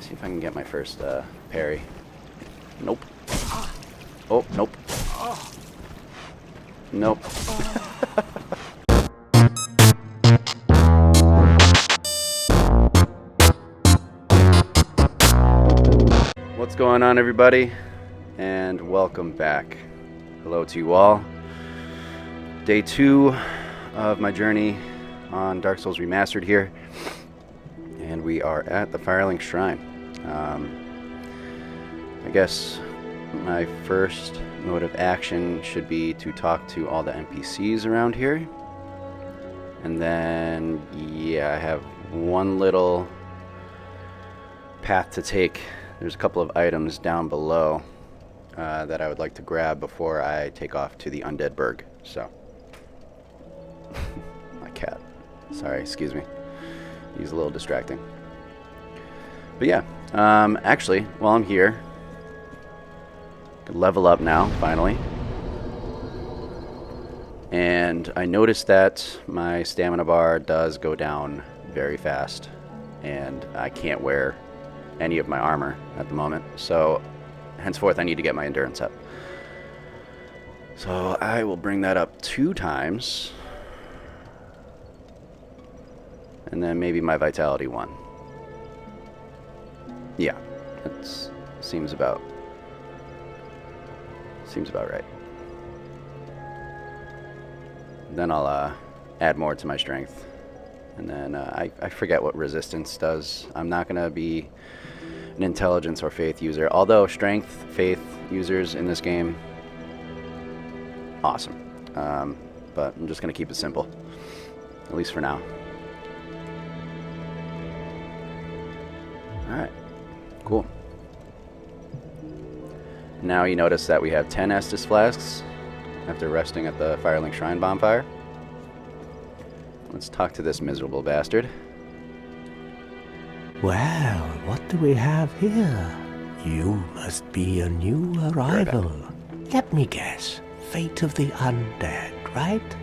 see if I can get my first parry. Nope. Oh, nope. Nope. What's going on, everybody? And welcome back. Hello to you all. Day 2 of my journey on Dark Souls Remastered here. And we are at the Firelink Shrine. I guess my first mode of action should be to talk to all the NPCs around here. And then, yeah, I have one little path to take. There's a couple of items down below that I would like to grab before I take off to the Undead Burg. So, my cat. Sorry, excuse me. He's a little distracting. But yeah, actually, while I'm here, I can level up now, finally. And I noticed that my stamina bar does go down very fast. And I can't wear any of my armor at the moment. So, henceforth, I need to get my endurance up. So, I will bring that up 2 times. And then maybe my vitality 1. Yeah, that seems about right. Then I'll add more to my strength. And then I forget what resistance does. I'm not going to be an intelligence or faith user. Although strength, faith users in this game, awesome. But I'm just going to keep it simple. At least for now. Alright. Cool. Now you notice that we have 10 Estus flasks after resting at the Firelink Shrine bonfire. Let's talk to this miserable bastard. Well, what do we have here? You must be a new arrival. Let me guess. Fate of the undead, right?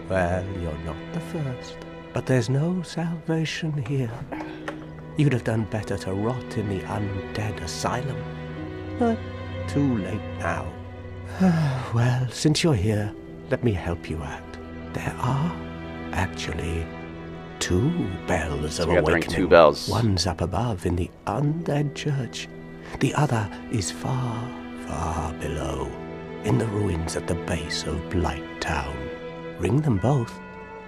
Well, you're not the first. But there's no salvation here. You'd have done better to rot in the undead asylum. But too late now. Well, since you're here, let me help you out. There are actually 2 bells of awakening. 2 bells. One's up above in the undead church. The other is far, far below, in the ruins at the base of Blight Town. Ring them both,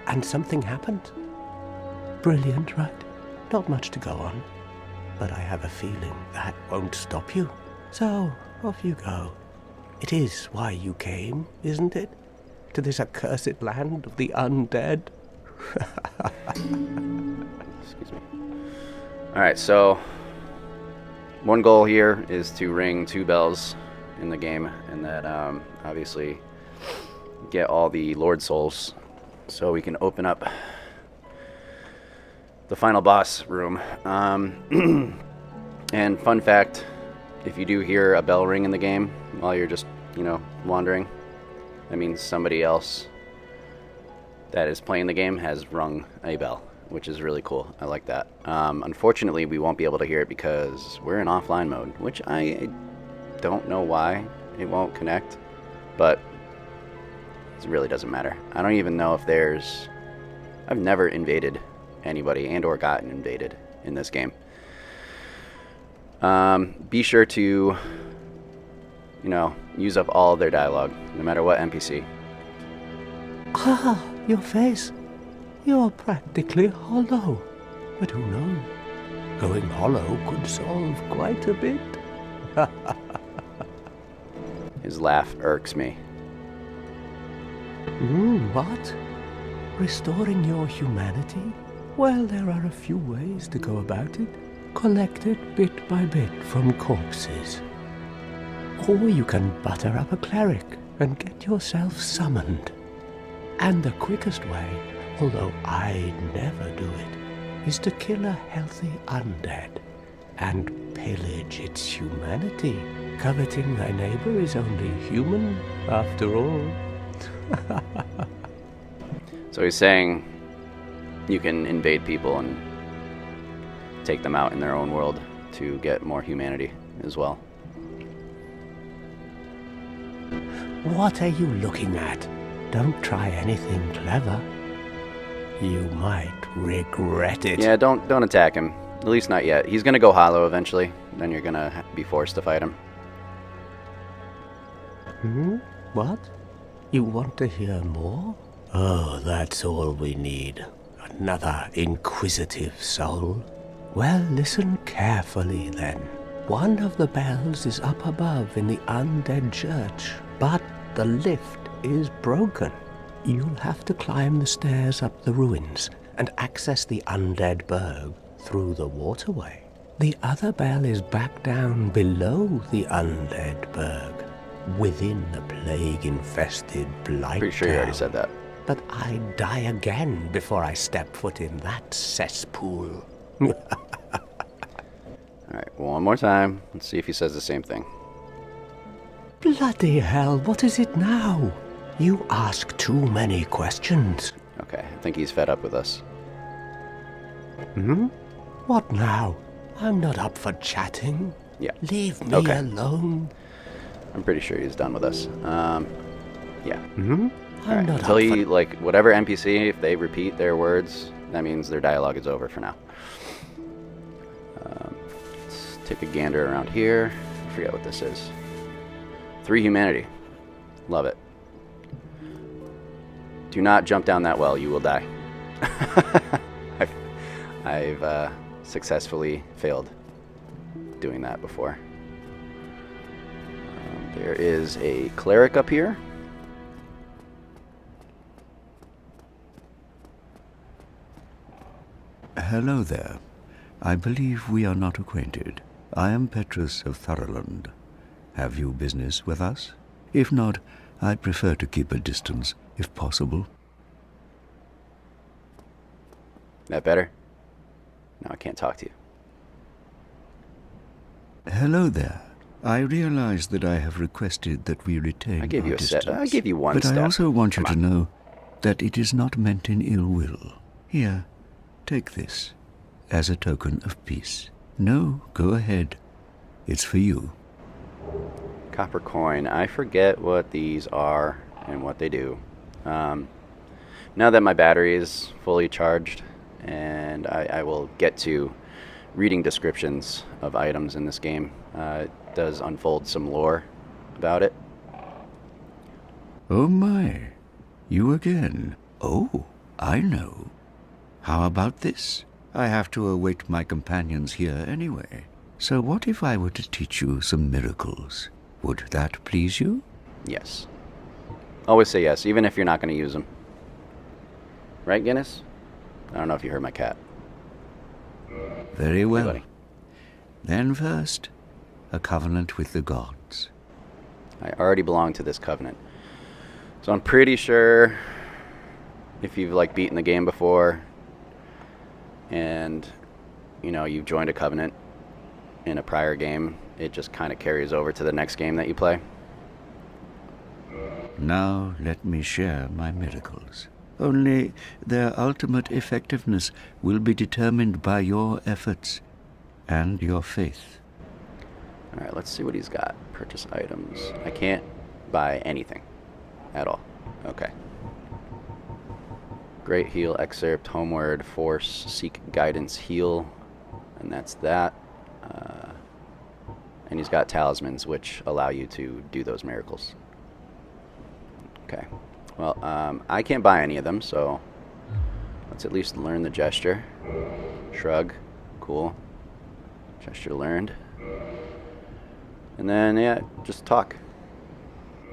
and something happened. Brilliant, right? Not much to go on, but I have a feeling that won't stop you. So, off you go. It is why you came, isn't it? To this accursed land of the undead? Excuse me. Alright, so one goal here is to ring 2 bells in the game, and then obviously get all the Lord Souls so we can open up the final boss room. And fun fact, if you do hear a bell ring in the game while you're just, wandering, that means somebody else that is playing the game has rung a bell, which is really cool. I like that. Unfortunately, we won't be able to hear it because we're in offline mode, which I don't know why it won't connect, but it really doesn't matter. I don't even know if I've never invaded anybody and or gotten invaded in this game. Be sure to use up all of their dialogue, no matter what NPC. Ah, your face. You're practically hollow. But who knows? Going hollow could solve quite a bit. His laugh irks me. What? Restoring your humanity? Well, there are a few ways to go about it. Collect it bit by bit from corpses. Or you can butter up a cleric and get yourself summoned. And the quickest way, although I never do it, is to kill a healthy undead and pillage its humanity. Coveting thy neighbor is only human, after all. So he's saying you can invade people and take them out in their own world. to get more humanity as well. What are you looking at? Don't try anything clever. You might regret it. Yeah, don't attack him. At least not yet. He's gonna go hollow eventually. Then you're gonna be forced to fight him. What? You want to hear more? Oh, that's all we need. Another inquisitive soul. Well, listen carefully then. One of the bells is up above in the Undead church, but the lift is broken. You'll have to climb the stairs up the ruins and access the Undead Burg through the waterway. The other bell is back down below the Undead Burg, within the plague-infested Blight Pretty sure you already Town. said that. But I'd die again before I step foot in that cesspool. Alright, one more time. Let's see if he says the same thing. Bloody hell, what is it now? You ask too many questions. Okay, I think he's fed up with us. What now? I'm not up for chatting. Yeah. Leave me Okay. alone. I'm pretty sure he's done with us. Yeah. I'm Alright, not until up he, for... like, whatever NPC, if they repeat their words, that means their dialogue is over for now. Let's take a gander around here. I forget what this is. 3 humanity. Love it. Do not jump down that well, you will die. I've successfully failed doing that before. There is a cleric up here. Hello there. I believe we are not acquainted. I am Petrus of Thurland. Have you business with us? If not, I'd prefer to keep a distance, if possible. That better? Now I can't talk to you. Hello there. I realize that I have requested that we retain I gave our you a distance. set. I gave you one but step. I also want you Come to on. know that it is not meant in ill will. Here, take this as a token of peace. No, go ahead. It's for you. Copper coin. I forget what these are and what they do. Now that my battery is fully charged, and I will get to reading descriptions of items in this game, it does unfold some lore about it. Oh my, you again. Oh, I know. How about this? I have to await my companions here anyway. So what if I were to teach you some miracles? Would that please you? Yes. Always say yes, even if you're not going to use them. Right, Guinness? I don't know if you heard my cat. Very well. buddy. Then first, a covenant with the gods. I already belong to this covenant. So I'm pretty sure if you've like beaten the game before and you know you've joined a covenant in a prior game, it just kind of carries over to the next game that you play. Now let me share my miracles. Only their ultimate effectiveness will be determined by your efforts and your faith. Alright, let's see what he's got. Purchase items. I can't buy anything at all. Okay. Great heal, excerpt, homeward, force, seek guidance, heal. And that's that. And he's got talismans, which allow you to do those miracles. Okay. Well, I can't buy any of them, so let's at least learn the gesture. Shrug. Cool. Gesture learned. And then, yeah, just talk.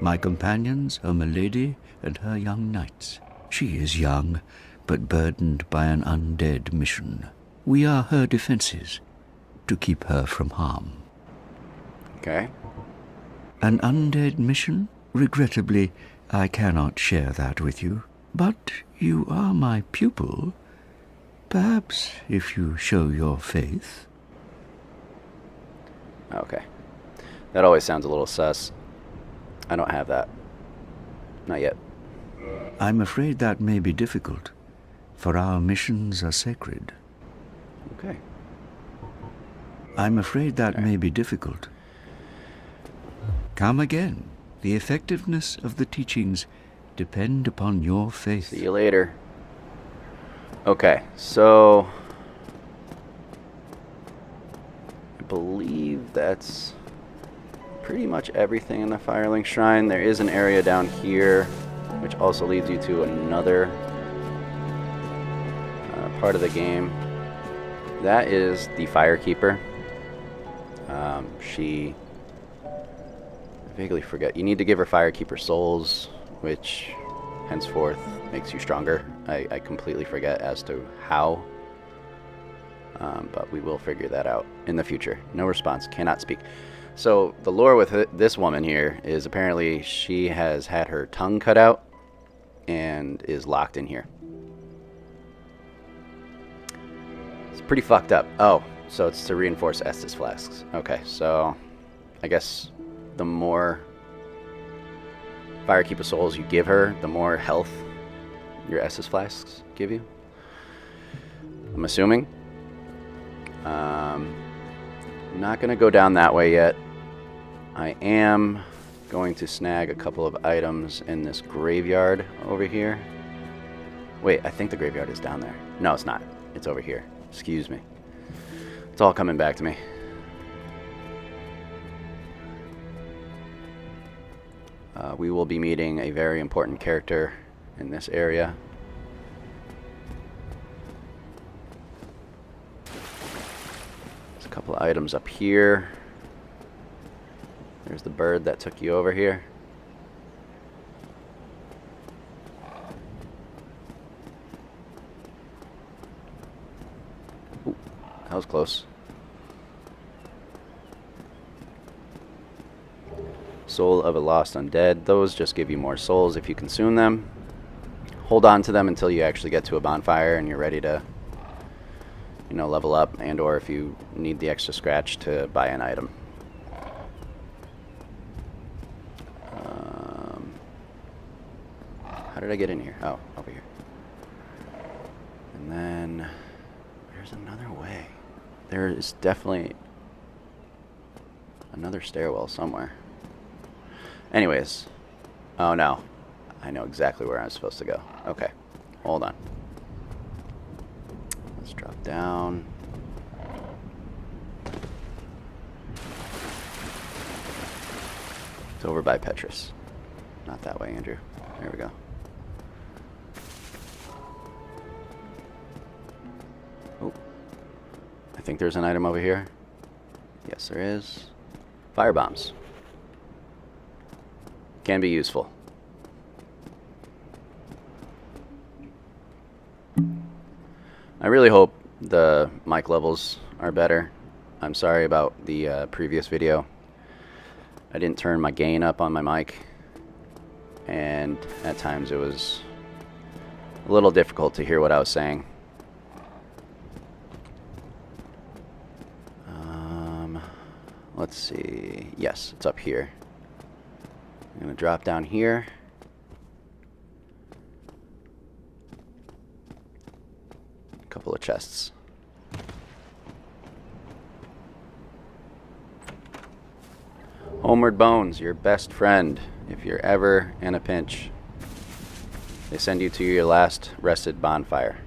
My companions are Milady and her young knights. She is young, but burdened by an undead mission. We are her defenses, to keep her from harm. Okay. An undead mission? Regrettably, I cannot share that with you. But you are my pupil. Perhaps if you show your faith. Okay. That always sounds a little sus. I don't have that. Not yet. I'm afraid that may be difficult, for our missions are sacred. Okay. I'm afraid that may be difficult. Come again. The effectiveness of the teachings depend upon your faith. See you later. Okay, so I believe that's pretty much everything in the Firelink Shrine. There is an area down here, which also leads you to another part of the game. That is the Firekeeper. She... I vaguely forget. You need to give her Firekeeper souls, which henceforth makes you stronger. I completely forget as to how. But we will figure that out in the future. No response. Cannot speak. So the lore with this woman here is apparently she has had her tongue cut out and is locked in here. It's pretty fucked up. Oh, so it's to reinforce Estus flasks. Okay, so I guess the more Firekeeper souls you give her, the more health your Estus flasks give you. I'm assuming. I'm not going to go down that way yet. I am going to snag a couple of items in this graveyard over here. Wait, I think the graveyard is down there. No, it's not. It's over here. Excuse me. It's all coming back to me. We will be meeting a very important character in this area. There's a couple of items up here. There's the bird that took you over here. Ooh, that was close. Soul of a lost undead. Those just give you more souls if you consume them. Hold on to them until you actually get to a bonfire and you're ready to, you know, level up, and or if you need the extra scratch to buy an item. How did I get in here? Oh, over here. And then there's another way. There is definitely another stairwell somewhere. Anyways. Oh no. I know exactly where I'm supposed to go. Okay. Hold on. Let's drop down. It's over by Petrus. Not that way, Andrew. There we go. Oh. I think there's an item over here. Yes, there is. Fire bombs. Can be useful. I really hope the mic levels are better. I'm sorry about the previous video. I didn't turn my gain up on my mic, and at times it was a little difficult to hear what I was saying. Let's see. Yes, it's up here. I'm going to drop down here. A couple of chests. Homeward Bones, your best friend. If you're ever in a pinch, they send you to your last rested bonfire.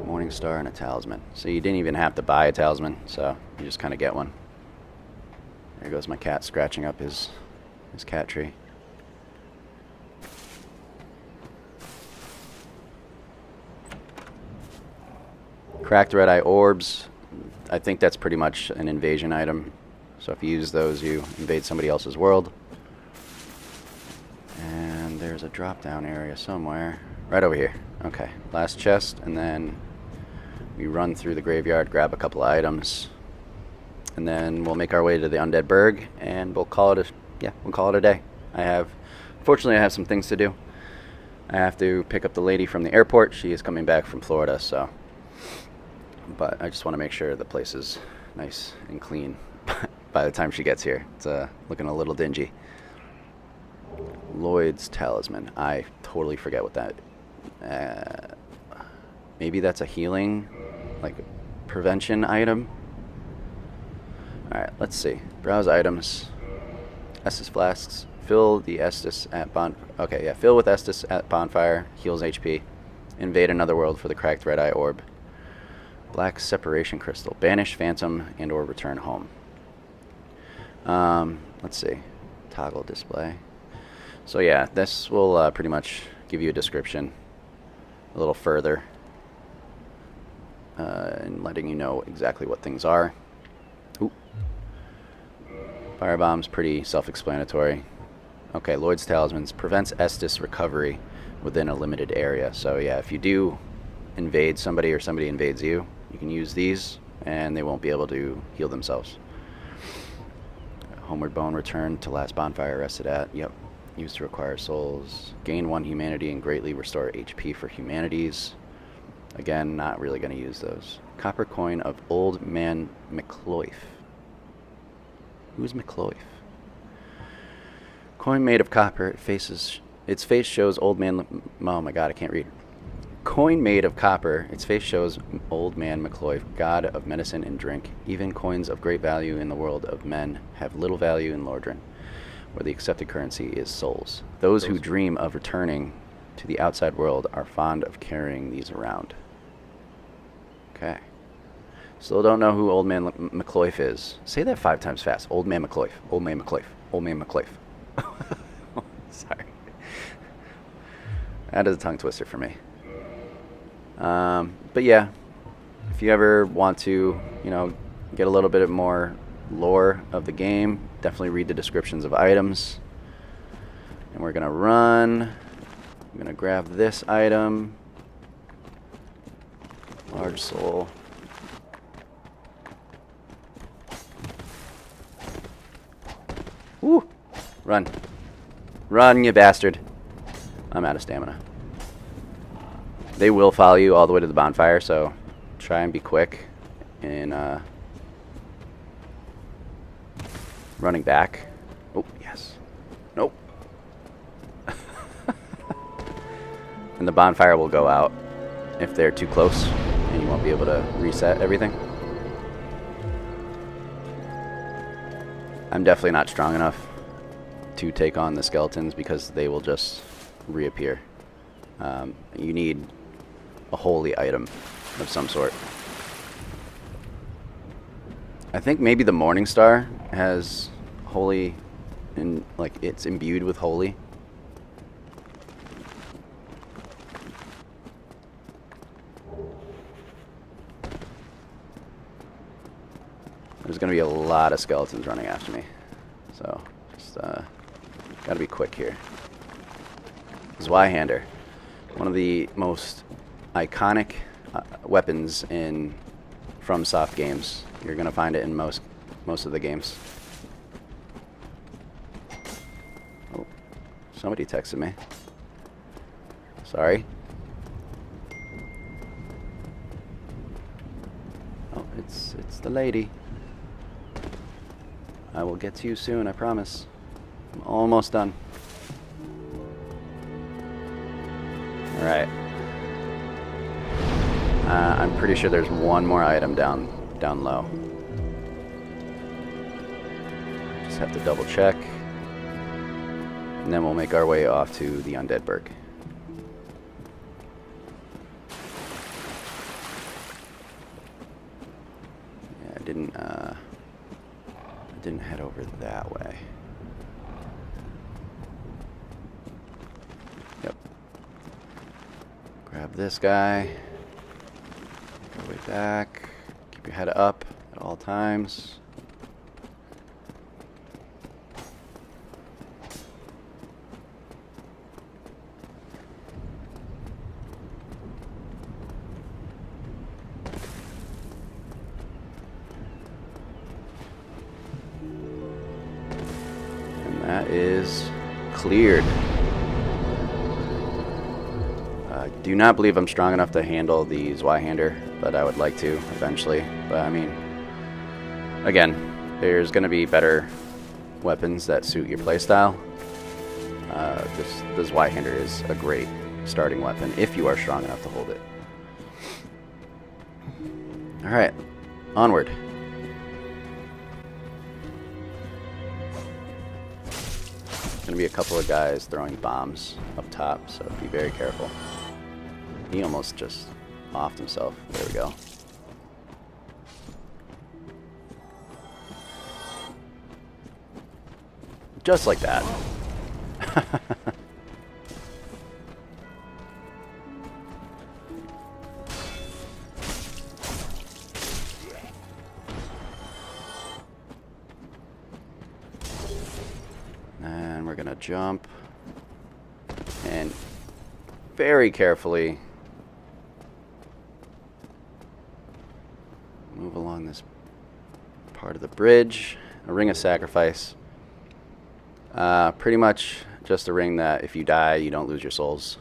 Morning Star and a talisman. So you didn't even have to buy a talisman, so you just kind of get one. There goes my cat scratching up his cat tree. Cracked red eye orbs. I think that's pretty much an invasion item. So if you use those, you invade somebody else's world. And there's a drop down area somewhere. Right over here. Okay, last chest, and then we run through the graveyard, grab a couple of items, and then we'll make our way to the Undead Burg, and we'll call it a day. Fortunately, I have some things to do. I have to pick up the lady from the airport. She is coming back from Florida, so. But I just want to make sure the place is nice and clean by the time she gets here. It's looking a little dingy. Lloyd's Talisman. I totally forget what that. Maybe that's a healing like prevention item. Alright, let's see. Browse items. Estus flasks. Fill the Estus at okay, yeah. Fill with Estus at bonfire. Heals HP. Invade another world for the cracked red eye orb. Black separation crystal. Banish phantom and or return home. Let's see. Toggle display. So yeah, this will pretty much give you a description a little further. And letting you know exactly what things are. Ooh. Firebomb's pretty self-explanatory. Okay, Lloyd's Talismans prevents Estus recovery within a limited area. So yeah, if you do invade somebody or somebody invades you, you can use these and they won't be able to heal themselves. Homeward Bone return to last bonfire rested at. Yep. Used to require souls. Gain 1 humanity and greatly restore HP for humanities. Again, not really going to use those. Copper coin of Old Man McCloyf. Who's McCloyf? Coin made of copper. Its face shows Old Man... Oh my god, I can't read. Coin made of copper. Its face shows Old Man McCloyf, god of medicine and drink. Even coins of great value in the world of men have little value in Lordran, where the accepted currency is souls. Those who dream of returning to the outside world are fond of carrying these around. Okay. Still don't know who Old Man McCloyf is. Say that 5 times fast. Old Man McCloyf. Old Man McCloyf. Old Man McCloyf. Sorry. That is a tongue twister for me. But yeah, if you ever want to, you know, get a little bit more lore of the game, definitely read the descriptions of items. And we're gonna run. I'm gonna grab this item. Large soul. Woo! Run. Run, you bastard. I'm out of stamina. They will follow you all the way to the bonfire, so try and be quick in running back. Oh, yes. Nope. And the bonfire will go out if they're too close, and you won't be able to reset everything. I'm definitely not strong enough to take on the skeletons because they will just reappear. You need a holy item of some sort. I think maybe the Morning Star has holy, and like it's imbued with holy. There's gonna be a lot of skeletons running after me, so just gotta be quick here. Zweihander, one of the most iconic weapons in FromSoft games. You're gonna find it in most of the games. Oh, somebody texted me. Sorry. Oh, it's the lady. I will get to you soon, I promise. I'm almost done. Alright. I'm pretty sure there's one more item down low. Just have to double check. And then we'll make our way off to the Undead Burg. Yeah, I didn't head over that way. Yep. Grab this guy. Go way back. Keep your head up at all times. And that is cleared. Do not believe I'm strong enough to handle the Zweihander, but I would like to eventually. But I mean, again, there's going to be better weapons that suit your playstyle. The Zweihander is a great starting weapon if you are strong enough to hold it. Alright, onward. Gonna be a couple of guys throwing bombs up top, so be very careful. He almost just offed himself. There we go. Just like that. And we're gonna jump and very carefully move along this part of the bridge. A ring of sacrifice. Pretty much just a ring that if you die, you don't lose your souls.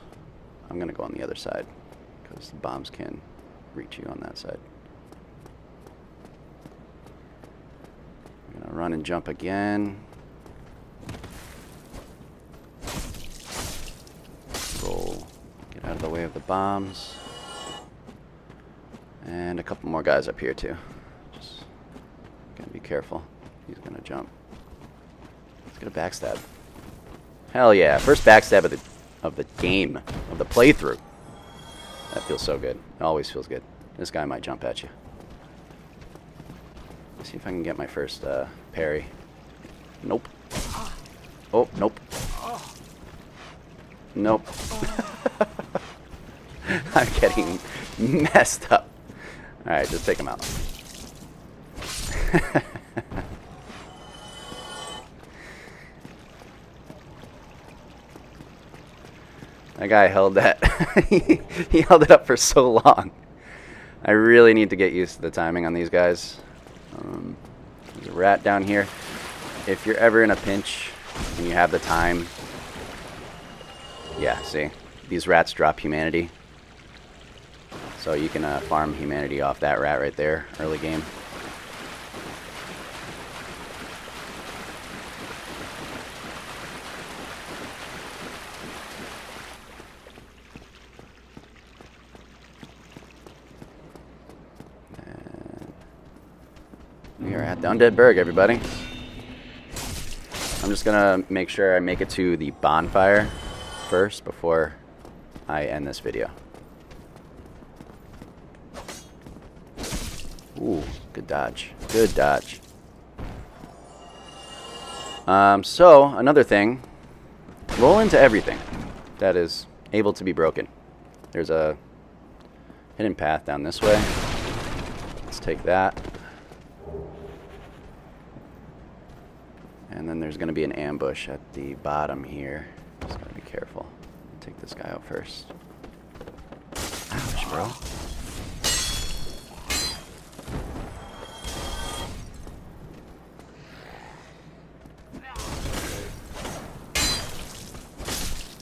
I'm gonna go on the other side because the bombs can reach you on that side. I'm gonna run and jump again. Roll, get out of the way of the bombs. And a couple more guys up here too. Just gotta be careful. He's gonna jump. Let's get a backstab. Hell yeah! First backstab of the game, of the playthrough. That feels so good. It always feels good. This guy might jump at you. Let's see if I can get my first parry. Nope. Oh, nope. Nope. I'm getting messed up. Alright, just take him out. That guy held that. He held it up for so long. I really need to get used to the timing on these guys. There's a rat down here. If you're ever in a pinch and you have the time, yeah, see, these rats drop humanity. So you can farm humanity off that rat right there, early game. We are at the Undead Burg, everybody. I'm just gonna make sure I make it to the bonfire first before I end this video. Ooh, good dodge. Good dodge. So, another thing. Roll into everything that is able to be broken. There's a hidden path down this way. Let's take that. And then there's going to be an ambush at the bottom here. Just got to be careful. Take this guy out first. Ouch, bro.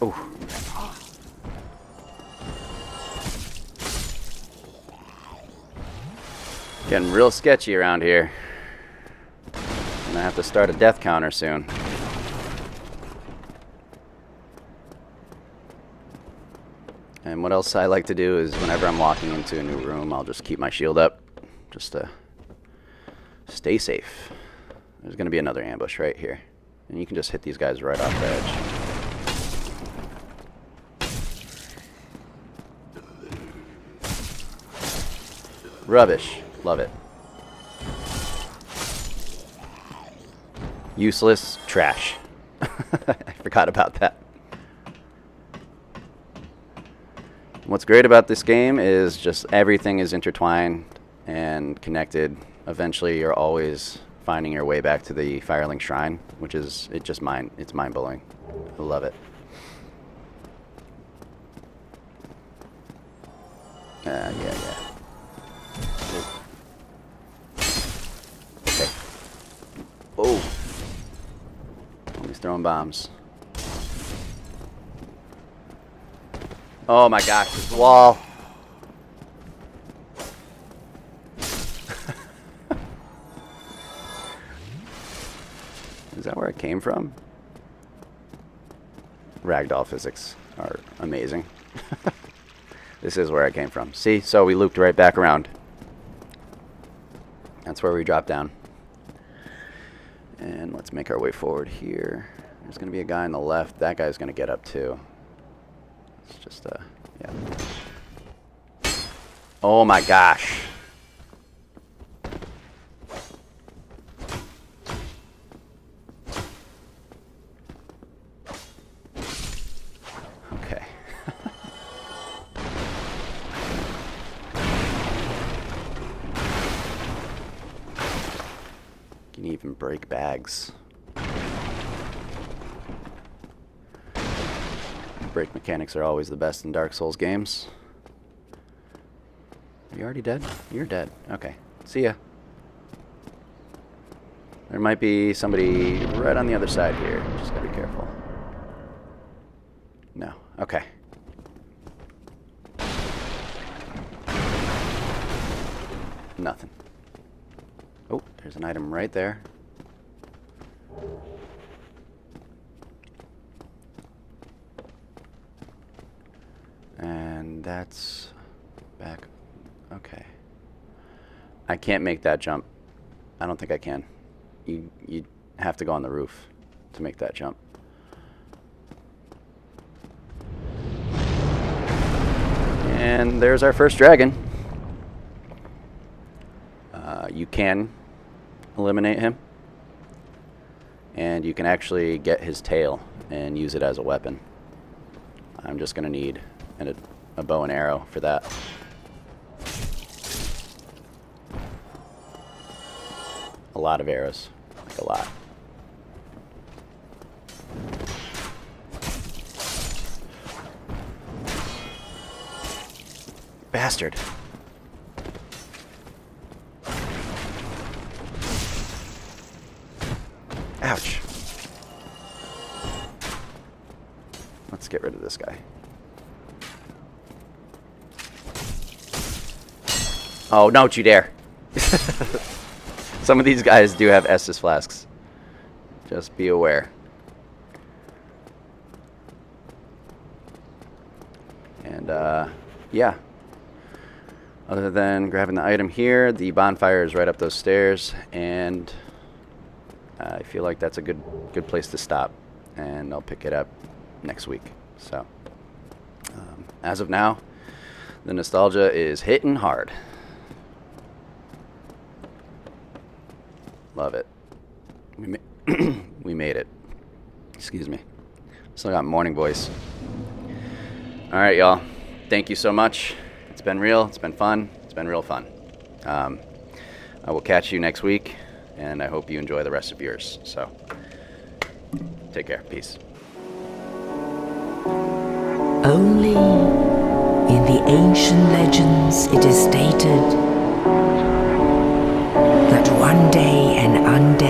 Oh. Getting real sketchy around here. I have to start a death counter soon. And what else I like to do is whenever I'm walking into a new room, I'll just keep my shield up just to stay safe. There's going to be another ambush right here. And you can just hit these guys right off the edge. Rubbish. Love it. Useless trash. I forgot about that. What's great about this game is just everything is intertwined and connected. Eventually, you're always finding your way back to the Firelink shrine, which is it's mind-blowing. I love it. Yeah. Okay. Oh. He's throwing bombs. Oh my gosh, this wall. Is that where it came from? Ragdoll physics are amazing. This is where it came from. See, so we looped right back around. That's where we drop down. And let's make our way forward here. There's going to be a guy on the left. That guy's going to get up too. It's just, yeah. Oh my gosh. Okay. Can even break bags. Break mechanics are always the best in Dark Souls games. Are you already dead? You're dead. Okay. See ya. There might be somebody right on the other side here. Just gotta be careful. No. Okay. Nothing. Oh, there's an item right there. And that's back. Okay. I can't make that jump. I don't think I can. You have to go on the roof to make that jump. And there's our first dragon. You can eliminate him. And you can actually get his tail and use it as a weapon. I'm just going to need a bow and arrow for that. A lot of arrows. Like a lot. Bastard. Ouch. Let's get rid of this guy. Oh, don't you dare. Some of these guys do have Estus flasks. Just be aware. And, yeah. Other than grabbing the item here, the bonfire is right up those stairs, and I feel like that's a good place to stop. And I'll pick it up next week. So, as of now, the nostalgia is hitting hard. Love it. We made it. Excuse me. Still got morning voice. All right, y'all. Thank you so much. It's been real. It's been fun. It's been real fun. I will catch you next week, and I hope you enjoy the rest of yours. So, take care. Peace. Only in the ancient legends it is stated that one day an undead